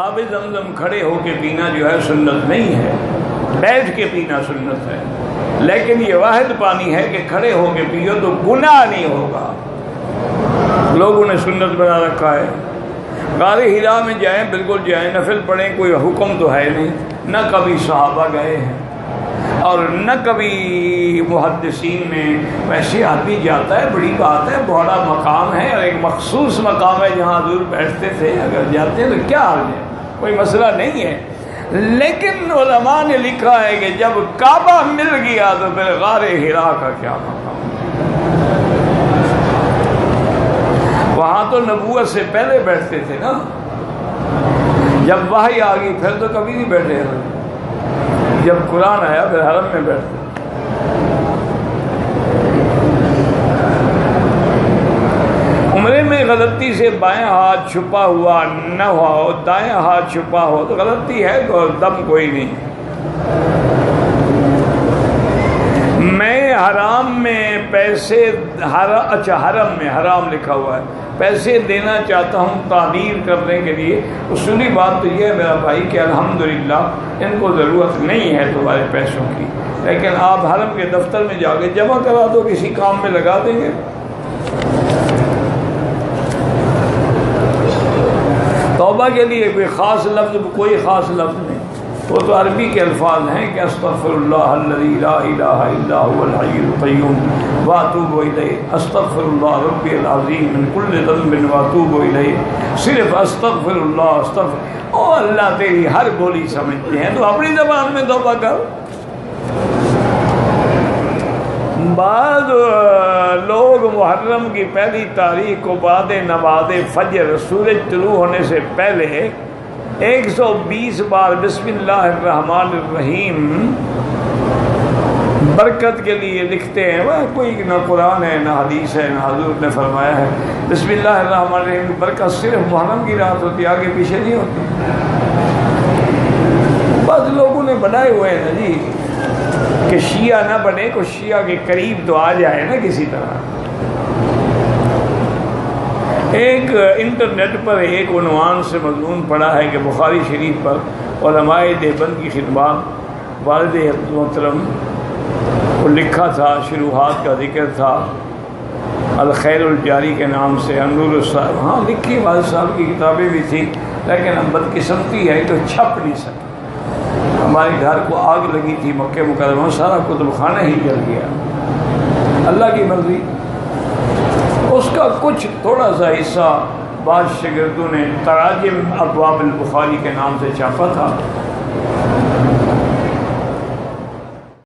آب زمزم کھڑے ہو کے پینا جو ہے سنت نہیں ہے، بیٹھ کے پینا سنت ہے، لیکن یہ واحد پانی ہے کہ کھڑے ہو کے پیو تو گناہ نہیں ہوگا۔ لوگوں نے سنت بنا رکھا ہے، غار حرا میں جائیں بالکل جائیں، نفل پڑھیں، کوئی حکم تو ہے نہیں، نہ کبھی صحابہ گئے ہیں اور نہ کبھی محدثین میں۔ ویسے آدمی جاتا ہے، بڑی بات ہے، بڑا مقام ہے اور ایک مخصوص مقام ہے جہاں حضور بیٹھتے تھے، اگر جاتے ہیں تو کیا حال ہے، کوئی مسئلہ نہیں ہے۔ لیکن علماء نے لکھا ہے کہ جب کعبہ مل گیا تو پھر غار حرا کا کیا مقام؟ وہاں تو نبوت سے پہلے بیٹھتے تھے نا، جب وحی آ گئی پھر تو کبھی نہیں بیٹھے، جب قرآن آیا پھر حرم میں بیٹھتے۔ عمرے میں غلطی سے بائیں ہاتھ چھپا ہوا نہ ہو، دائیں ہاتھ چھپا ہو تو غلطی ہے، تو دم کوئی نہیں۔ میں حرام میں پیسے اچھا حرم میں حرام لکھا ہوا ہے، پیسے دینا چاہتا ہوں تعمیر کرنے کے لیے۔ اصولی بات تو یہ ہے میرا بھائی کہ الحمدللہ ان کو ضرورت نہیں ہے تمہارے پیسوں کی، لیکن آپ حرم کے دفتر میں جا کے جمع کرا دو، کسی کام میں لگا دیں گے۔ توبہ کے لیے کوئی خاص لفظ، کوئی خاص لفظ نہیں، وہ تو عربی کے الفاظ ہیں کہ استغفر اللہ الذی لا الہ الا هو الحی القیوم واتوب الیہ، استغفر اللہ ربی العظیم من کل ذنب واتوب الیہ، صرف استغفر اللہ استغفر۔ او اللہ تیری ہر بولی سمجھتے ہیں تو اپنی زبان میں توبہ کر۔ بعض لوگ محرم کی پہلی تاریخ کو بعد نماز فجر سورج طلوع ہونے سے پہلے 120 بار بسم اللہ الرحمن الرحیم برکت کے لیے لکھتے ہیں۔ وہ کوئی نہ قرآن ہے نہ حدیث ہے نہ حضور نے فرمایا ہے۔ بسم اللہ الرحمن الرحیم کی برکت صرف محرم کی رات ہوتی ہے، آگے پیچھے نہیں ہوتی۔ بعض لوگوں نے بنائے ہوئے ہیں نا جی کہ شیعہ نہ بنے، کو شیعہ کے قریب تو آ جائے نا کسی طرح۔ ایک انٹرنیٹ پر ایک عنوان سے مضمون پڑھا ہے کہ بخاری شریف پر علماء دیوبند کی خدمات والد محترم کو لکھا تھا، شروحات کا ذکر تھا الخیر الجاری کے نام سے، انور الصاحب، ہاں لکھی والد صاحب کی کتابیں بھی تھیں، لیکن اب بدقسمتی ہے تو چھپ نہیں سکے۔ ہمارے گھر کو آگ لگی تھی مکہ مکرمہ، سارا کتب خانہ ہی جل گیا، اللہ کی مرضی۔ اس کا کچھ تھوڑا سا حصہ بعض شاگردوں نے تراجم ابواب البخاری کے نام سے چھاپا تھا،